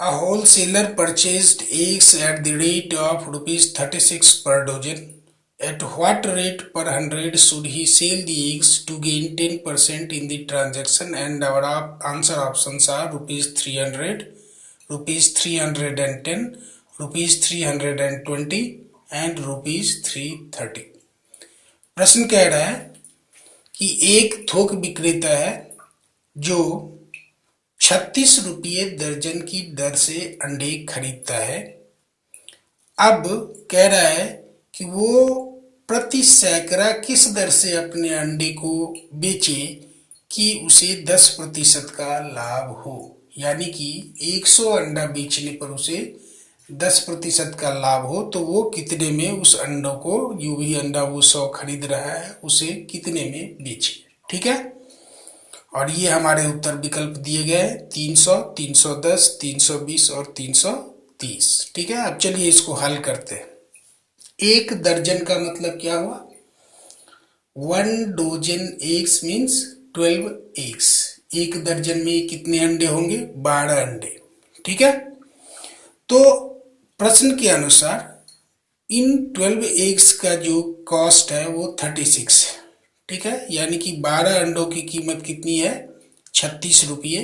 A wholesaler purchased eggs at the rate of rupees 36 per dozen. At what rate per hundred should he sell the eggs to gain 10% in the transaction? And our answer options are rupees 300, rupees 310, rupees 320 and rupees 330। प्रश्न कह रहा है कि एक थोक विक्रेता है जो 36 रुपये दर्जन की दर से अंडे खरीदता है। अब कह रहा है कि वो प्रति सैकड़ा किस दर से अपने अंडे को बेचे कि उसे 10% का लाभ हो, यानी कि 100 अंडा बेचने पर उसे 10% का लाभ हो तो वो कितने में उस अंडों को, जो भी अंडा वो 100 खरीद रहा है, उसे कितने में बेचे। ठीक है, और ये हमारे उत्तर विकल्प दिए गए 300, 310, 320 और 330। ठीक है, अब चलिए इसको हल करते हैं। एक दर्जन का मतलब क्या हुआ? 1 डोजन एग्स मीन्स 12 एग्स। एक दर्जन में कितने अंडे होंगे? 12 अंडे। ठीक है, तो प्रश्न के अनुसार इन 12 एग्स का जो कॉस्ट है वो 36 है। ठीक है, यानी कि 12 अंडों की कीमत कितनी है? 36 रुपये।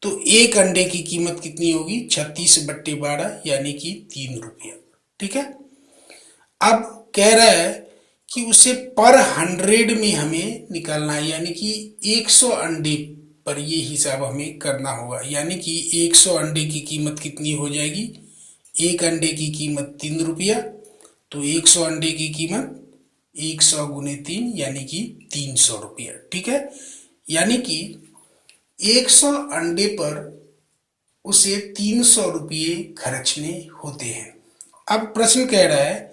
तो एक अंडे की कीमत कितनी होगी? 36/12 यानी कि 3 रुपया। ठीक है, अब कह रहा है कि उसे पर 100 में हमें निकालना है, यानी कि 100 अंडे पर ये हिसाब हमें करना होगा। यानी कि 100 अंडे की कीमत कितनी हो जाएगी? एक अंडे की कीमत 3 रुपया, तो 100 अंडे की कीमत 100 गुने 3 यानी कि 300 रुपया। ठीक है, यानी कि 100 अंडे पर उसे 300 रुपये खर्चने होते हैं। अब प्रश्न कह रहा है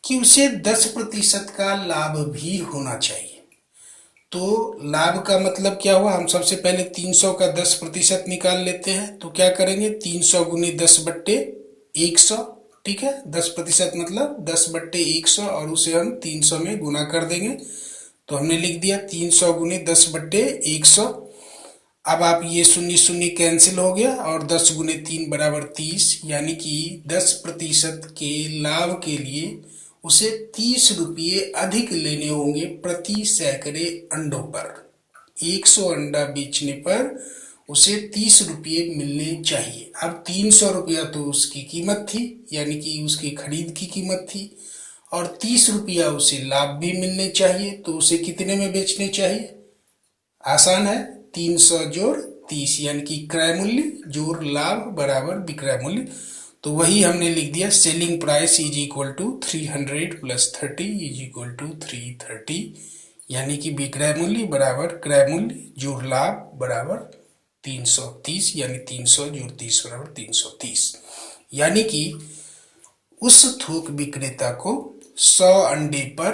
कि उसे 10% का लाभ भी होना चाहिए। तो लाभ का मतलब क्या हुआ? हम सबसे पहले 300 का 10% निकाल लेते हैं। तो क्या करेंगे? 300 गुने 10/100। ठीक है, 10% मतलब 10/100 और उसे हम 300 में गुना कर देंगे। तो हमने लिख दिया 300 गुने 10/100। अब आप ये शून्य शून्य कैंसिल हो गया और 10 गुने 3 बराबर 30, यानी कि 10% के लाभ के लिए उसे 30 रुपये अधिक लेने होंगे प्रति सैकड़े अंडों पर। 100 अंडा बेचने पर उसे 30 रुपये मिलने चाहिए। अब 300 रुपया तो उसकी कीमत थी, यानी कि उसकी खरीद की कीमत थी, और 30 रुपया उसे लाभ भी मिलने चाहिए। तो उसे कितने में बेचने चाहिए? आसान है, 300 जोड़ 30 यानी कि क्रय मूल्य जोड़ लाभ बराबर विक्रय मूल्य। तो वही हमने लिख दिया, selling price is equal to 300 + 30 is equal to 330, यानी कि विक्रय मूल्य बराबर क्रय मूल्य जोड़ लाभ बराबर 330, यानी 300 जोड़ 30 बराबर 330। यानी कि उस थोक विक्रेता को 100 अंडे पर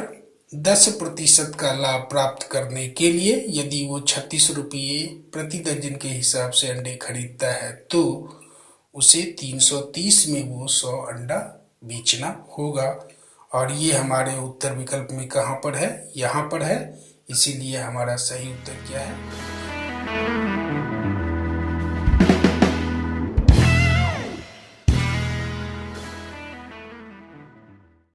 10% का लाभ प्राप्त करने के लिए यदि वो 36 रुपये प्रति दर्जन के हिसाब से अंडे खरीदता है तो उसे 330 में वो 100 अंडा बेचना होगा। और ये हमारे उत्तर विकल्प में कहाँ पर है? यहाँ पर है। इसीलिए हमारा सही उत्तर क्या है?